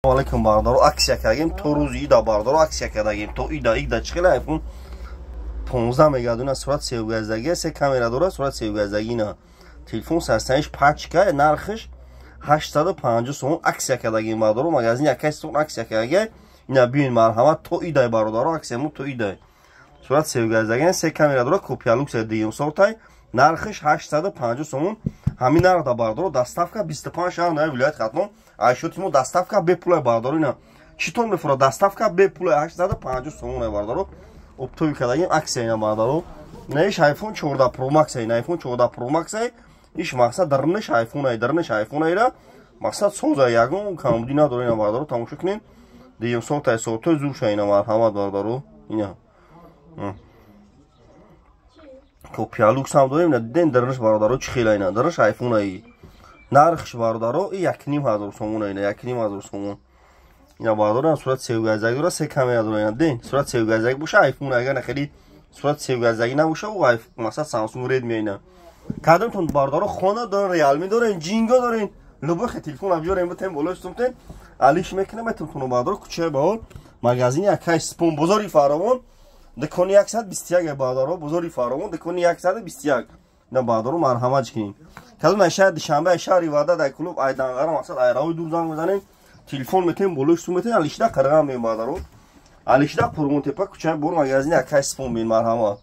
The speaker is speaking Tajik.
Aleyküm bardaro aksiya kردیم تو روزی ایدا bardaro aksiya کردیم تو ایدا چخیل آیفون 15 مگادونه سرعت 3 سه کامera داره سرعت 3 نه تلفن سرسنش پاچ که نرخش 850 سوم aksiya کردیم bardaro magazin yakась سوم aksiya کرده اینا بیاین مرحمت تو ایدا bardaro aksiyamون تو ایدا سرعت 3 سه کامera داره kopyalux دیگه سورتای نرخش 850 سوم همین نرخ bardaro доставка 25 شهر نه ولایت ختم айшотимо доставка бепулай бардору ина читон мефура доставка бепулай 850 сомон бардору оптови кадагим аксия ина бардору наиш iPhone 14 Pro Max ина iPhone 14 Pro Max иш мақсад дарниш iPhone ира мақсад соза ягон камуди надор ина бардору тамошо кунем дигим сотай сотой зурша ина марҳамат бардору ина kopyalux ham дорем ина дидем дарниш бардору чӣ хела ина дарниш iPhone аи нархш бардоро 1500 сомон айна 1500 сомон ина бардоро сурат 3 дора се камера дора ина ден сурат 3 боша айфон агар нахели сурат 3 набоша у айфон масал Samsung Redmi айна кадамтон бардоро хона дора Realme дора Jingo дора любой телефон абёрем бутем болош сумтен алиш мекунем телефон бардоро куча ба магазин якаш спон бозори фаровон декони 121 бардоро бозори фаровон декони 121 ина бардоро марҳамат кунин کدوم اشاره دوشنبه اشاره وعده در کلوب ایدانگارم اصلا ایراوی دور زنگ بزنیم تلفن میتیم بولوش تو میتیم علیشده قرغم میم بادارو علیشده پرمون تپا کچه بور مگازین اکای سپون بین مرحمت